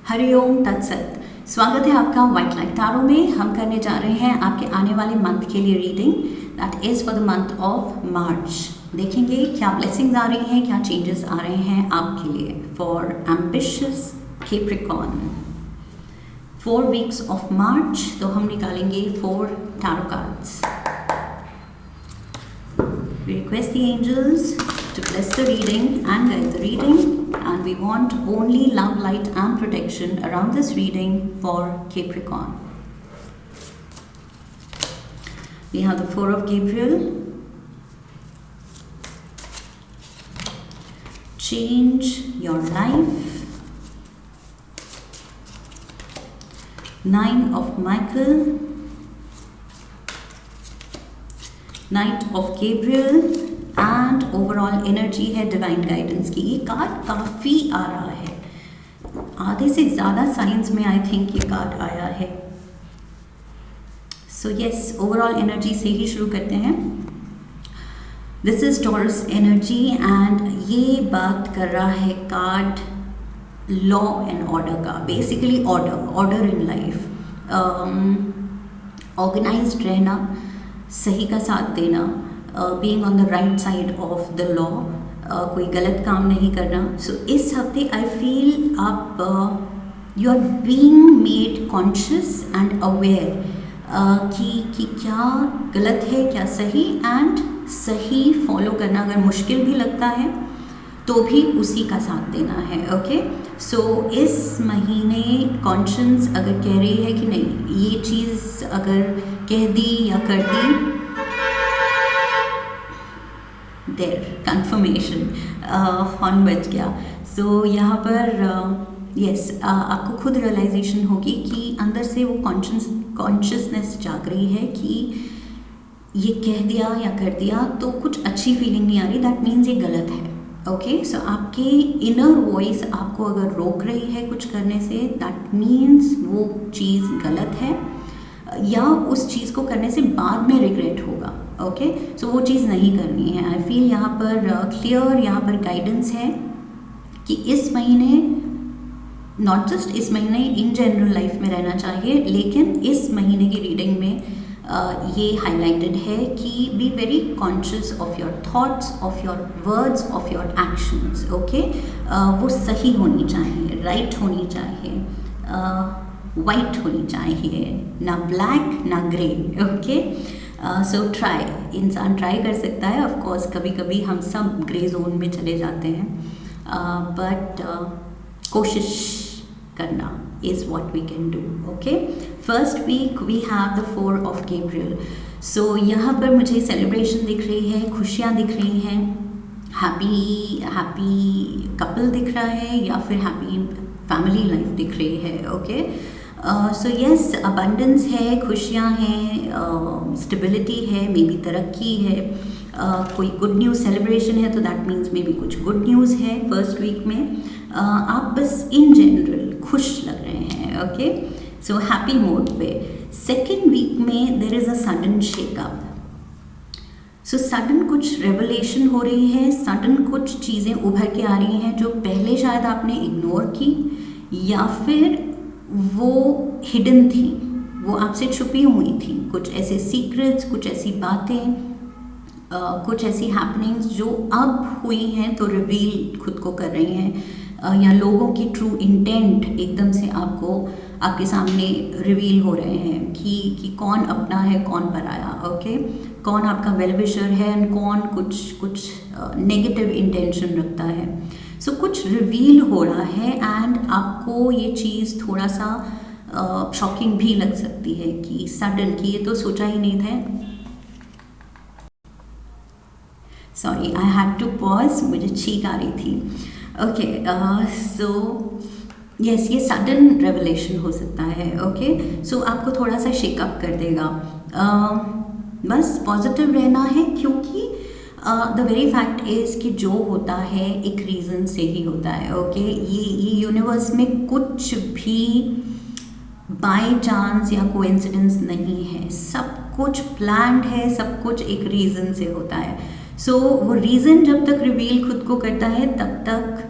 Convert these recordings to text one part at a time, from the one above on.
हरिओम तत्सत। स्वागत है आपका व्हाइट लाइट टैरो में। हम करने जा रहे हैं आपके आने वाले मंथ के लिए reading, that is for the month of March. देखेंगे क्या ब्लेसिंग्स आ रही हैं, क्या चेंजेस आ रहे हैं आपके लिए for ambitious Capricorn 4 weeks of March. तो हम निकालेंगे 4 tarot cards. We request the angels to bless the reading and guide the reading, and we want only love, light and protection around this reading for Capricorn. We have the 4 of Gabriel. Change your life. 9 of Michael. Knight of Gabriel and overall energy है divine guidance की। ये card काफ़ी आ रहा है, आधे से ज़्यादा science में आई थिंक ये कार्ड आया है। सो यस, ओवरऑल एनर्जी से ही शुरू करते हैं। This is Taurus energy and ये बात कर रहा है कार्ड लॉ एंड ऑर्डर का। Basically order in life, organised रहना, सही का साथ देना, being on the right side of the law, कोई गलत काम नहीं करना। सो इस हफ्ते आई फील आप you are being made conscious and aware कि क्या गलत है क्या सही, एंड सही फॉलो करना अगर मुश्किल भी लगता है तो भी उसी का साथ देना है। ओके, सो इस महीने कॉन्शियस अगर कह रही है कि नहीं ये चीज़ अगर कह दी या कर दी, देर कंफर्मेशन हॉर्न बज गया। सो यहाँ पर यस आपको खुद रियलाइजेशन होगी कि अंदर से वो कॉन्शियसनेस जाग रही है कि ये कह दिया या कर दिया तो कुछ अच्छी फीलिंग नहीं आ रही, दैट मीन्स ये गलत है। ओके, सो आपके इनर वॉइस आपको अगर रोक रही है कुछ करने से, दैट मीन्स वो चीज़ गलत है या उस चीज़ को करने से बाद में रिग्रेट होगा। ओके, सो वो चीज़ नहीं करनी है। आई फील यहाँ पर क्लियर यहाँ पर गाइडेंस है कि इस महीने, नॉट जस्ट इस महीने, इन जनरल लाइफ में रहना चाहिए, लेकिन इस महीने की रीडिंग में ये हाईलाइटेड है कि be very conscious of your thoughts, of your words, of your actions. Okay, वो सही होनी चाहिए, राइट होनी चाहिए, वाइट होनी चाहिए, ना ब्लैक ना ग्रे। ओके, सो ट्राई, इंसान ट्राई कर सकता है। ऑफ कोर्स कभी कभी हम सब ग्रे जोन में चले जाते हैं, बट कोशिश करना is what we can do. Okay, first week we have the 4 of Gabriel. So यहाँ पर मुझे सेलिब्रेशन दिख रही है, खुशियाँ दिख रही हैं, हैप्पी कपल दिख रहा है या फिर हैप्पी फैमिली लाइफ दिख रही है। ओके, सो यस, अबंडेंस है, खुशियाँ हैं, स्टेबिलिटी है, मे बी तरक्की है, कोई गुड न्यूज़ सेलिब्रेशन है तो दैट मीन्स मे बी कुछ गुड न्यूज़ है फर्स्ट वीक में। आप बस इन जनरल खुश लग रहे हैं। ओके, सो हैप्पी मोड पे। सेकेंड वीक में there is a sudden shake up. So sudden कुछ रेवलेशन हो रही है, सडन कुछ चीज़ें उभर के आ रही हैं जो पहले शायद आपने इग्नोर की या फिर वो हिडन थी, वो आपसे छुपी हुई थी। कुछ ऐसे सीक्रेट्स, कुछ ऐसी बातें, कुछ ऐसी हैपनिंग्स जो अब हुई हैं तो रिवील खुद को कर रही हैं, या लोगों की ट्रू इंटेंट एकदम से आपके सामने रिवील हो रहे हैं कि कौन अपना है कौन पराया। ओके, कौन आपका वेल विशर है एंड कौन कुछ नेगेटिव इंटेंशन रखता है। सो कुछ रिवील हो रहा है एंड आपको ये चीज़ थोड़ा सा शॉकिंग भी लग सकती है कि सडन, कि ये तो सोचा ही नहीं था। Sorry, I had to pause, मुझे छींक आ रही थी। ओके, सो यस, ये सडन रेवलेशन हो सकता है। ओके, सो आपको थोड़ा सा शेकअप कर देगा। बस पॉजिटिव रहना है, क्योंकि द वेरी फैक्ट इज़ कि जो होता है एक रीज़न से ही होता है। ओके, ये यूनिवर्स में कुछ भी बाय चांस या कोइंसिडेंस नहीं है, सब कुछ प्लान्ड है, सब कुछ एक रीज़न से होता है। सो वो रीज़न जब तक रिवील खुद को करता है तब तक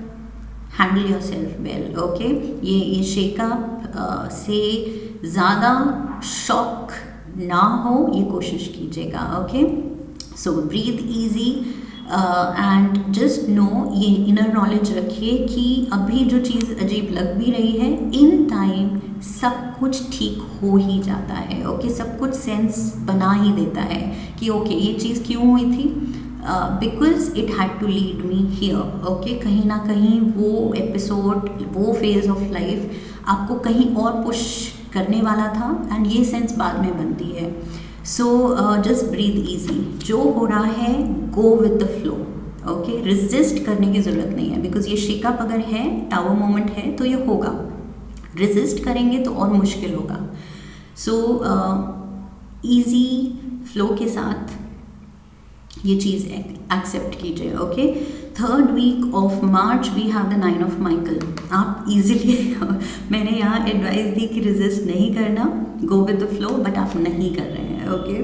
handle yourself well, okay. ये शेकअप से ज़्यादा शॉक ना हो ये कोशिश कीजिएगा, okay. So breathe easy and just know, ये इनर नॉलेज रखिए कि अभी जो चीज़ अजीब लग भी रही है, इन टाइम सब कुछ ठीक हो ही जाता है, ओके। सब कुछ सेंस बना ही देता है कि ओके ये चीज़ क्यों हुई थी, because it had to lead me here, okay. कहीं ना कहीं वो एपिसोड, वो फेज ऑफ लाइफ आपको कहीं और पुश करने वाला था एंड ये सेंस बाद में बनती है। सो जस्ट ब्रीथ ईजी, जो हो रहा है गो with the flow, okay. Resist करने की ज़रूरत नहीं है, बिकॉज ये शेकअप अगर है, टावर मोमेंट है, तो ये होगा। रेजिस्ट करेंगे तो और मुश्किल होगा। सो ईजी फ्लो के साथ ये चीज़ एक्सेप्ट कीजिए, okay. Third week of March we have the 9 of Michael. आप इजीली मैंने यहाँ एडवाइस दी कि रेजिस्ट नहीं करना, go with the flow, but आप नहीं कर रहे हैं, ओके।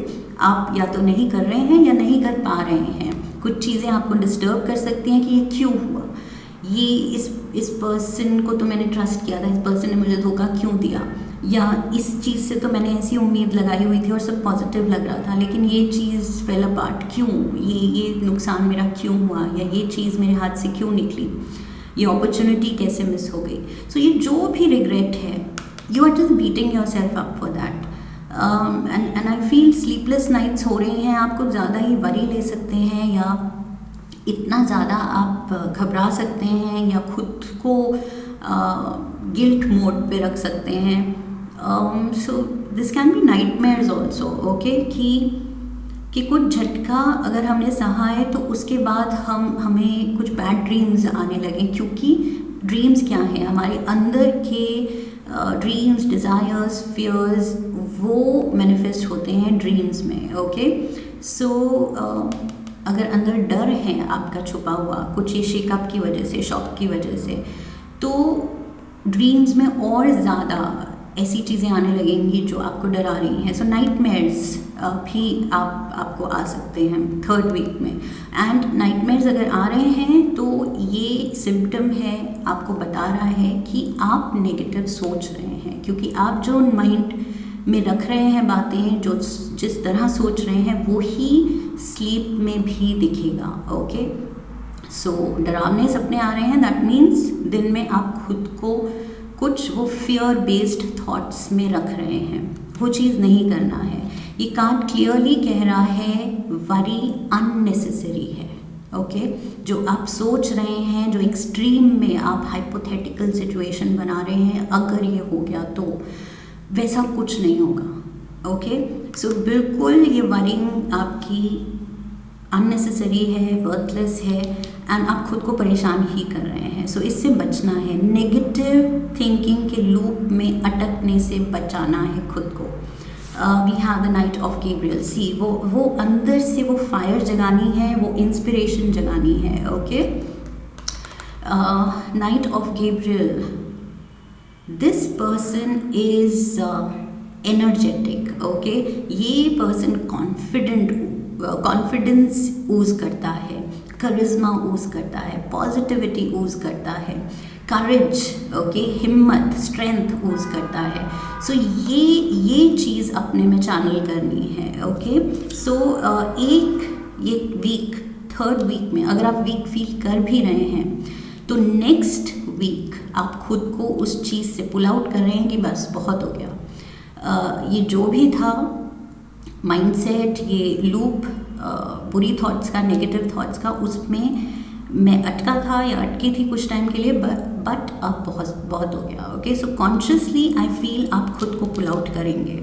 आप या तो नहीं कर रहे हैं या नहीं कर पा रहे हैं। कुछ चीज़ें आपको डिस्टर्ब कर सकती हैं कि ये क्यों हुआ, ये इस पर्सन को तो मैंने ट्रस्ट किया था, इस पर्सन ने मुझे धोखा क्यों दिया, या इस चीज़ से तो मैंने ऐसी उम्मीद लगाई हुई थी और सब पॉजिटिव लग रहा था, लेकिन ये चीज़ फेल अपार्ट क्यों, ये नुकसान मेरा क्यों हुआ, या ये चीज़ मेरे हाथ से क्यों निकली, ये अपॉर्चुनिटी कैसे मिस हो गई। सो ये जो भी रिग्रेट है, you are just beating yourself up for that. And I feel sleepless nights हो रही हैं, आप कुछ ज़्यादा ही वरी ले सकते हैं, या इतना ज़्यादा आप घबरा सकते हैं, या खुद को गिल्ट मोड पे रख सकते हैं। So this can be nightmares also, okay. कि कुछ झटका अगर हमने सहा है तो उसके बाद हमें कुछ बैड ड्रीम्स आने लगे, क्योंकि ड्रीम्स क्या है, हमारे अंदर के ड्रीम्स, डिज़ायर्स, फियर्स, वो मैनिफेस्ट होते हैं ड्रीम्स में, ओके। सो अगर अंदर डर है आपका छुपा हुआ, कुछ ये शेकअप की वजह से, शॉक की वजह से, तो ड्रीम्स में और ज़्यादा ऐसी चीज़ें आने लगेंगी जो आपको डरा रही हैं। सो नाइटमेयर्स भी आपको आ सकते हैं थर्ड वीक में। एंड नाइटमेयर्स अगर आ रहे हैं तो ये सिम्टम है, आपको बता रहा है कि आप नेगेटिव सोच रहे हैं, क्योंकि आप जो माइंड में रख रहे हैं बातें, जो जिस तरह सोच रहे हैं, वो ही स्लीप में भी दिखेगा, ओके। सो डरावने सपने आ रहे हैं, दैट मीन्स दिन में आप खुद को कुछ वो फियर बेस्ड थॉट्स में रख रहे हैं, वो चीज़ नहीं करना है। ये कार्ड क्लियरली कह रहा है वरी अननेसेसरी है, ओके। जो आप सोच रहे हैं, जो एक्सट्रीम में आप हाइपोथेटिकल सिचुएशन बना रहे हैं, अगर ये हो गया तो वैसा कुछ नहीं होगा, ओके। सो बिल्कुल ये वरिंग आपकी अननेसेसरी है, वर्थलेस है, एंड आप खुद को परेशान ही कर रहे हैं। सो इससे बचना है, नेगेटिव थिंकिंग के लूप में अटकने से बचाना है खुद को। We have the knight of Gabriel. See वो अंदर से वो फायर जगानी है, वो इंस्पिरेशन जगानी है, okay. Night of Gabriel, this person is energetic, okay. ये पर्सन कॉन्फिडेंस ऊज करता है, करिश्मा ऊज करता है, पॉजिटिविटी ऊज करता है, करेज, ओके, हिम्मत, स्ट्रेंथ ऊज करता है। सो ये चीज़ अपने में चैनल करनी है, ओके। सो ये वीक, थर्ड वीक में अगर आप वीक फील कर भी रहे हैं, तो नेक्स्ट वीक आप खुद को उस चीज़ से पुल आउट कर रहे हैं कि बस बहुत हो गया, ये जो भी था माइंडसेट, ये लूप, बुरी थॉट्स का, नेगेटिव थॉट्स का, उसमें मैं अटका था या अटकी थी कुछ टाइम के लिए, बट अब बहुत हो गया, ओके। सो कॉन्शियसली आई फील आप खुद को पुल आउट करेंगे,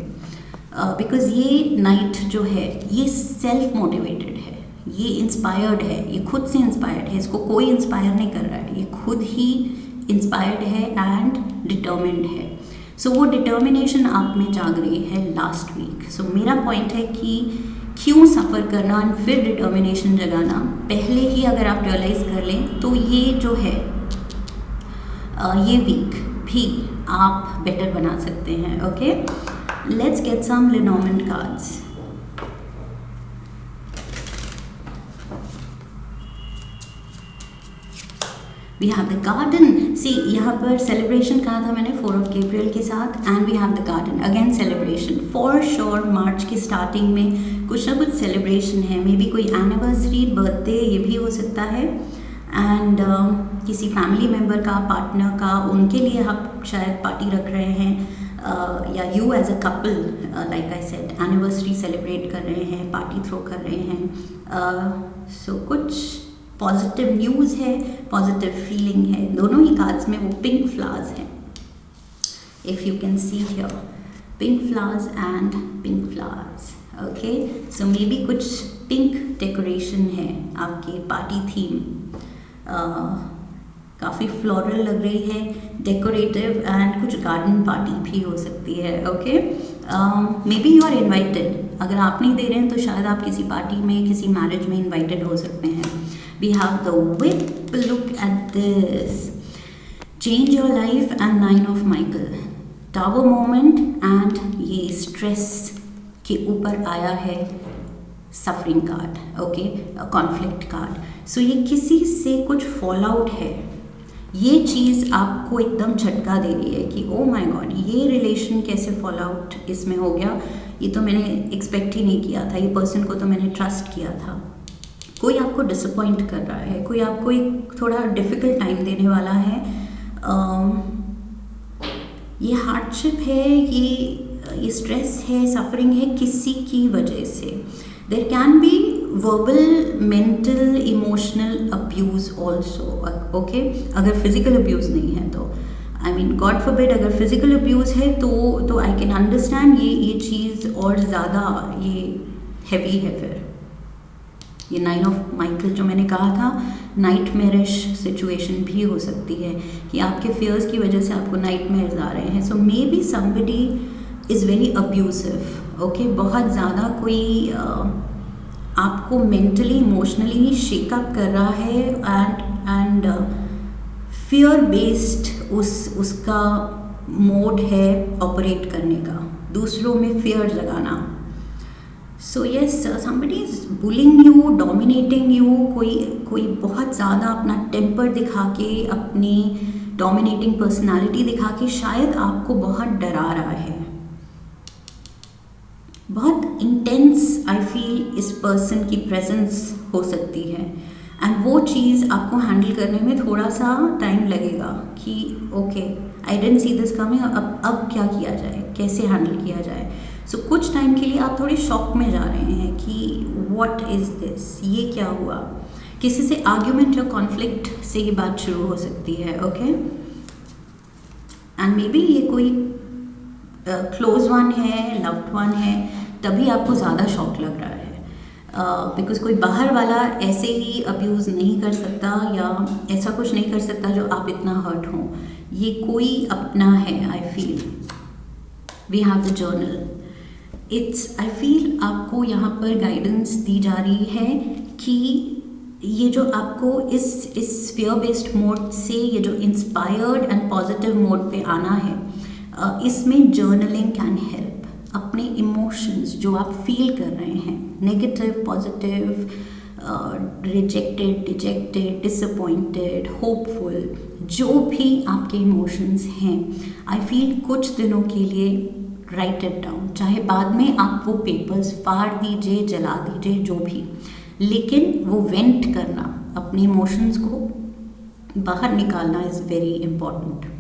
बिकॉज ये नाइट जो है ये सेल्फ मोटिवेटेड है, ये इंस्पायर्ड है, ये खुद से इंस्पायर्ड है, इसको कोई इंस्पायर नहीं कर रहा है, ये खुद ही इंस्पायर्ड है एंड डिटर्मिन्ड है। सो वो डिटर्मिनेशन आप में जाग रही है लास्ट वीक। सो मेरा पॉइंट है कि क्यों सफ़र करना और फिर डिटर्मिनेशन जगाना, पहले ही अगर आप रियलाइज़ कर लें तो ये जो है ये वीक भी आप बेटर बना सकते हैं, okay. Let's get some Lenormand cards. We have the garden. See यहाँ पर सेलिब्रेशन कहा था मैंने 4 ऑफ Gabriel के साथ, and we have the garden again celebration for sure. March की स्टार्टिंग में कुछ ना कुछ सेलिब्रेशन है, मे बी कोई एनिवर्सरी, बर्थडे, ये भी हो सकता है, एंड किसी फैमिली मेम्बर का, पार्टनर का, उनके लिए आप शायद पार्टी रख रहे हैं, या you as a couple like I said anniversary celebrate कर रहे हैं, पार्टी थ्रो कर रहे हैं। सो कुछ पॉजिटिव न्यूज़ है, पॉजिटिव फीलिंग है। दोनों ही कार्ड्स में वो पिंक फ्लावर्स हैं, if you can see here, pink flowers and pink flowers. Okay, so maybe कुछ पिंक डेकोरेशन है आपके पार्टी थीम, काफ़ी फ्लोरल लग रही है, डेकोरेटिव, एंड कुछ गार्डन पार्टी भी हो सकती है। Okay, maybe you are invited. अगर आप नहीं दे रहे हैं तो शायद आप किसी पार्टी में, किसी मैरिज में इन्वाइटेड हो सकते हैं। We have the whip, look at this, change your life and 9 of Michael, tower moment, and ये स्ट्रेस के ऊपर आया है suffering card, okay, conflict card. So ये किसी से कुछ फॉल आउट है, ये चीज़ आपको एकदम झटका दे रही है कि ओ माय गॉड, ये रिलेशन कैसे फॉल आउट इसमें हो गया, ये तो मैंने एक्सपेक्ट ही नहीं किया था, ये पर्सन को तो मैंने ट्रस्ट किया था। कोई आपको डिसअपॉइंट कर रहा है, कोई आपको एक थोड़ा डिफ़िकल्ट टाइम देने वाला है, ये हार्डशिप है, ये स्ट्रेस है, सफरिंग है किसी की वजह से। There can be verbal, mental, emotional abuse also, okay? अगर physical abuse नहीं है तो, I mean God forbid, अगर physical abuse है तो I can understand ये चीज़ और ज़्यादा ये heavy है। फिर ये 9 ऑफ माइकल जो मैंने कहा था, नाइटमेरिश सिचुएशन भी हो सकती है कि आपके fears की वजह से आपको नाइटमेयर्स आ रहे हैं। So maybe somebody is very abusive, okay? बहुत ज़्यादा कोई आपको मेंटली, इमोशनली शेकअप कर रहा है, एंड फियर बेस्ड उसका मोड है ऑपरेट करने का, दूसरों में फियर लगाना। So yes, somebody is bullying you, dominating you, कोई बहुत ज़्यादा अपना टेम्पर दिखा के, अपनी डोमिनेटिंग पर्सनालिटी दिखा के शायद आपको बहुत डरा रहा है। बहुत इंटेंस आई फील इस पर्सन की प्रेजेंस हो सकती है, एंड वो चीज़ आपको हैंडल करने में थोड़ा सा टाइम लगेगा कि okay, I didn't see this coming, अब क्या किया जाए, कैसे हैंडल किया जाए। सो कुछ टाइम के लिए आप थोड़े शॉक में जा रहे हैं कि व्हाट इज़ दिस, ये क्या हुआ। किसी से आर्ग्यूमेंट या कॉन्फ्लिक्ट से ये बात शुरू हो सकती है, ओके, एंड मे बी ये कोई क्लोज वन है, लव्ड वन है, तभी आपको ज़्यादा शॉक लग रहा है, बिकॉज कोई बाहर वाला ऐसे ही अब्यूज़ नहीं कर सकता या ऐसा कुछ नहीं कर सकता जो आप इतना हर्ट हों। ये कोई अपना है, I feel. We have the journal, it's, I feel आपको यहाँ पर गाइडेंस दी जा रही है कि ये जो आपको इस फियर बेस्ड मोड से ये जो इंस्पायर्ड एंड पॉजिटिव मोड पे आना है, इसमें जर्नलिंग कैन हेल्प। अपने इमोशंस जो आप फील कर रहे हैं, negative, positive, rejected, dejected, disappointed, hopeful, जो भी आपके इमोशंस हैं, आई फील कुछ दिनों के लिए राइट इट डाउन। चाहे बाद में आप वो पेपर्स फाड़ दीजिए, जला दीजिए, जो भी, लेकिन वो वेंट करना, अपने इमोशंस को बाहर निकालना इज़ वेरी इम्पॉर्टेंट।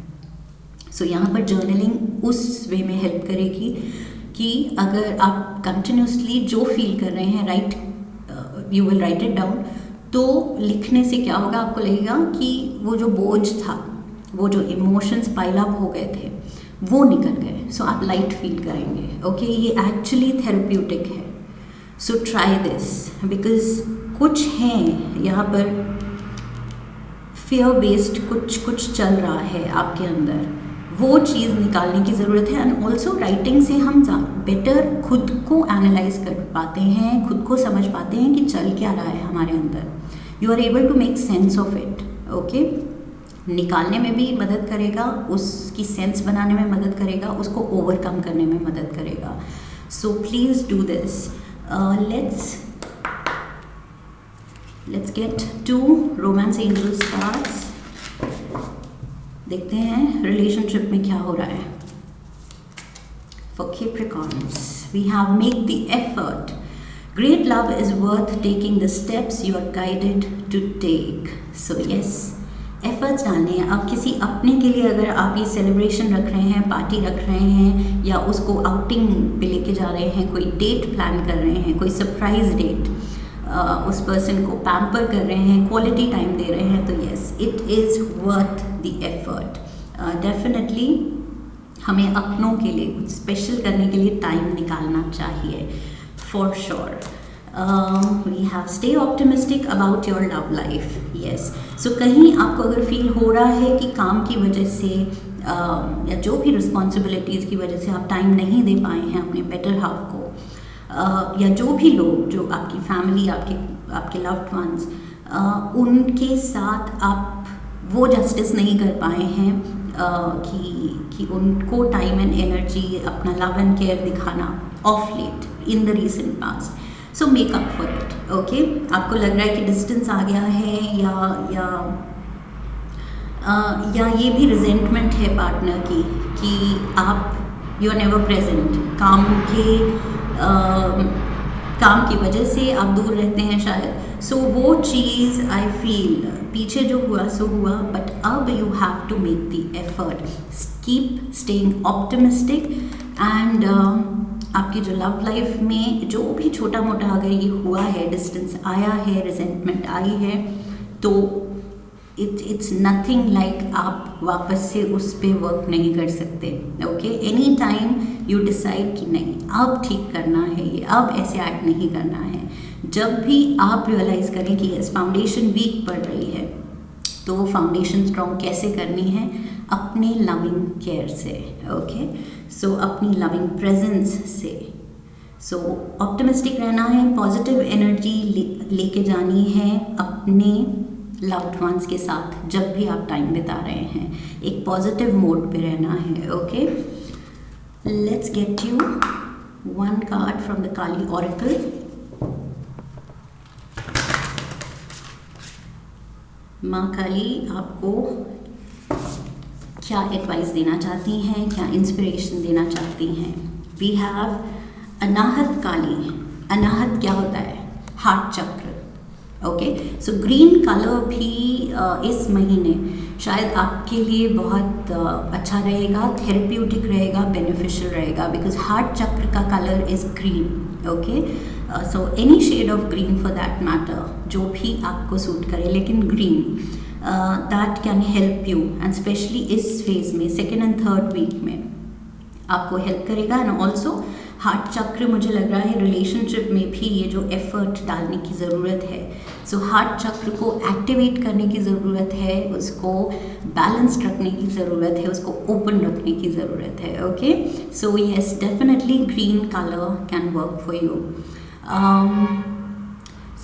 सो यहाँ पर जर्नलिंग उस वे में हेल्प करेगी कि अगर आप कंटिन्यूसली जो फील कर रहे हैं, right, you will write it down, तो लिखने से क्या होगा, आपको लगेगा कि वो जो बोझ था, वो जो इमोशंस पाइल अप हो गए थे, वो निकल गए। सो आप लाइट फील करेंगे, ओके, ये एक्चुअली थेरेप्यूटिक है। सो ट्राई दिस, बिकॉज कुछ हैं यहाँ पर फियर बेस्ड, कुछ चल रहा है आपके अंदर, वो चीज़ निकालने की ज़रूरत है। एंड ऑल्सो राइटिंग से हम बेटर खुद को एनालाइज कर पाते हैं, खुद को समझ पाते हैं कि चल क्या रहा है हमारे अंदर। You are able to make sense of it, okay. निकालने में भी मदद करेगा, उसकी सेंस बनाने में मदद करेगा, उसको ओवरकम करने में मदद करेगा। So please do this. Let's get 2 romance angels cards देखते हैं रिलेशनशिप में क्या हो रहा है। For Capricorns, we have make the effort. Great love is worth taking the steps you are guided to take. So yes, efforts डालने हैं। अब किसी अपने के लिए अगर आप ये सेलिब्रेशन रख रहे हैं, पार्टी रख रहे हैं, या उसको आउटिंग पे लेके जा रहे हैं, कोई डेट प्लान कर रहे हैं, कोई सरप्राइज डेट, उस पर्सन को पैम्पर कर रहे हैं, क्वालिटी टाइम दे रहे हैं, तो yes it is worth the effort. Definitely हमें अपनों के लिए कुछ स्पेशल करने के लिए टाइम निकालना चाहिए, for sure. We have stay optimistic about your love life. Yes, so कहीं आपको अगर फील हो रहा है कि काम की वजह से या जो भी रिस्पॉन्सिबिलिटीज़ की वजह से आप टाइम नहीं दे पाए हैं अपने बेटर हाफ को, या जो भी लोग, जो आपकी फैमिली, आपके लव्ड वंस, उनके साथ आप वो जस्टिस नहीं कर पाए हैं कि उनको टाइम एंड एनर्जी, अपना लव एंड केयर दिखाना of late in the recent past. So make up for it. Okay, आपको लग रहा है कि डिस्टेंस आ गया है, या ये भी रिजेंटमेंट है पार्टनर की कि आप यू आर नेवर प्रेजेंट, काम की वजह से आप दूर रहते हैं शायद। सो वो चीज़ आई फील पीछे जो हुआ सो हुआ, बट अब you have to make the effort, keep staying optimistic, and आपकी जो लव लाइफ में जो भी छोटा मोटा अगर ये हुआ है, डिस्टेंस आया है, रिजेंटमेंट आई है, तो इट्स नथिंग लाइक आप वापस से उस पर वर्क नहीं कर सकते। Okay, any time you decide कि नहीं अब ठीक करना है, ये अब ऐसे एक्ट नहीं करना है। जब भी आप रियलाइज़ करें कि यस फाउंडेशन वीक पड़ रही है, तो वो फाउंडेशन स्ट्रॉन्ग कैसे करनी है? अपने लविंग केयर से। ओके, सो अपनी लविंग प्रेजेंस से। सो ऑप्टिमिस्टिक रहना है, पॉजिटिव एनर्जी लेके जानी है अपने लव्ड वंस के साथ। जब भी आप टाइम बिता रहे हैं, एक पॉजिटिव मोड पे रहना है। Okay, let's get you one card from the Kali oracle. माँ काली आपको क्या एडवाइस देना चाहती हैं, क्या इंस्पिरेशन देना चाहती हैं? वी हैव अनाहत काली। अनाहत क्या होता है? हार्ट चक्र। ओके, सो ग्रीन कलर भी इस महीने शायद आपके लिए बहुत अच्छा रहेगा, थेरेप्यूटिक रहेगा, बेनिफिशियल रहेगा, बिकॉज हार्ट चक्र का colour is green. Okay, so any shade of green for that matter, जो भी आपको सूट करे, लेकिन green that can help you, and specially इस फेज में, सेकेंड एंड थर्ड वीक में आपको हेल्प करेगा। एंड ऑल्सो हार्ट चक्र, मुझे लग रहा है रिलेशनशिप में भी ये जो एफर्ट डालने की ज़रूरत है, सो हार्ट चक्र को एक्टिवेट करने की ज़रूरत है, उसको बैलेंस्ड रखने की ज़रूरत है, उसको ओपन रखने की ज़रूरत है। Okay, so yes definitely green colour can work for you.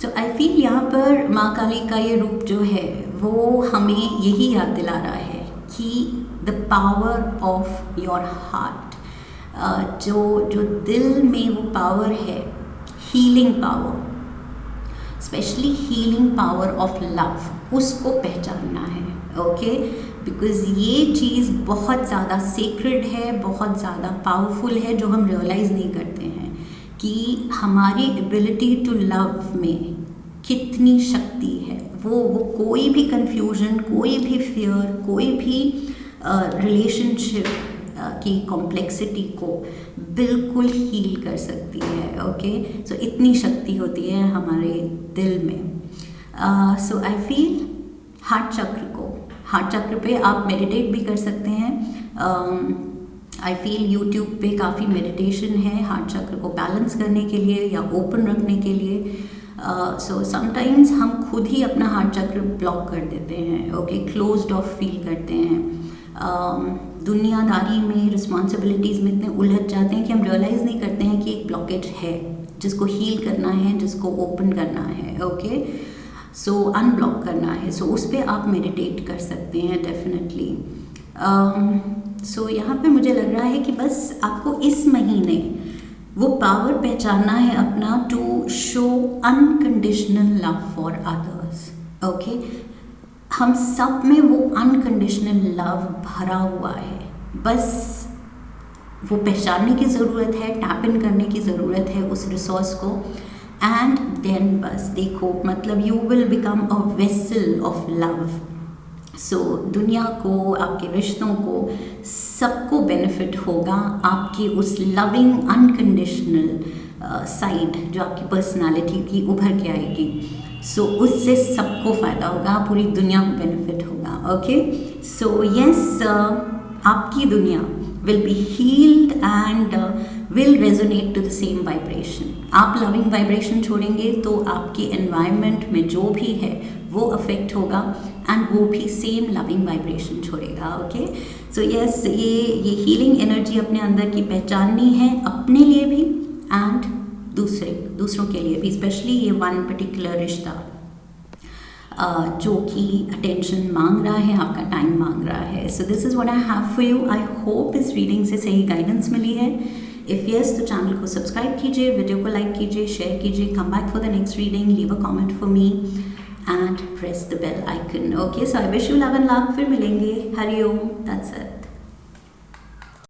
So I feel यहाँ पर माँ काली का ये रूप जो है वो हमें यही याद दिला रहा है कि the power of your heart, जो दिल में वो पावर है, healing power, specially healing power of love, उसको पहचानना है। ओके, बिकॉज ये चीज़ बहुत ज़्यादा सेक्रेड है, बहुत ज़्यादा पावरफुल है, जो हम रियलाइज़ नहीं करते हैं कि हमारी एबिलिटी टू लव में कितनी शक्ति है। वो कोई भी कन्फ्यूजन, कोई भी फियर, कोई भी रिलेशनशिप की कॉम्प्लेक्सिटी को बिल्कुल हील कर सकती है। ओके, सो इतनी शक्ति होती है हमारे दिल में। सो आई फील हार्ट चक्र पे आप मेडिटेट भी कर सकते हैं। आई फील यूट्यूब पे काफ़ी मेडिटेशन है हार्ट चक्र को बैलेंस करने के लिए या ओपन रखने के लिए। सो समटाइम्स हम खुद ही अपना हार्ट चक्र ब्लॉक कर देते हैं। ओके, क्लोज्ड ऑफ फील करते हैं। दुनियादारी में, रिस्पॉन्सिबिलिटीज़ में इतने उलझ जाते हैं कि हम रियलाइज़ नहीं करते हैं कि एक ब्लॉकेज है जिसको हील करना है, जिसको ओपन करना है। ओके, सो अनब्लॉक करना है। सो उस पर आप मेडिटेट कर सकते हैं डेफिनेटली। सो यहाँ पे मुझे लग रहा है कि बस आपको इस महीने वो पावर पहचानना है अपना, to show unconditional love for others. Okay, हम सब में वो अनकंडीशनल लव भरा हुआ है, बस वो पहचानने की ज़रूरत है, टैप इन करने की ज़रूरत है उस रिसोर्स को। एंड देन बस देखो, मतलब you will become a vessel of love. So दुनिया को, आपके रिश्तों को, सबको बेनिफिट होगा आपकी उस लविंग अनकंडीशनल साइड जो आपकी पर्सनालिटी की उभर के आएगी। सो उससे सबको फ़ायदा होगा, पूरी दुनिया को बेनिफिट होगा। ओके, सो यस, आपकी दुनिया will be healed and will resonate to the same vibration. आप loving vibration छोड़ेंगे तो आपके environment में जो भी है वो affect होगा and वो भी same loving vibration छोड़ेगा। ओके, so yes, ये healing energy अपने अंदर की पहचाननी है, अपने लिए भी and दूसरों के लिए भी, स्पेशली ये one particular रिश्ता जो कि अटेंशन मांग रहा है, आपका टाइम मांग रहा है। So this is what I have for you. I hope इस रीडिंग से सही गाइडेंस मिली है। इफ़ यस, तो चैनल को सब्सक्राइब कीजिए, वीडियो को लाइक कीजिए, शेयर कीजिए, come back for the next reading, leave a comment for me and press the bell icon. Okay, so I wish you love and love. फिर मिलेंगे। Hari Om, that's it.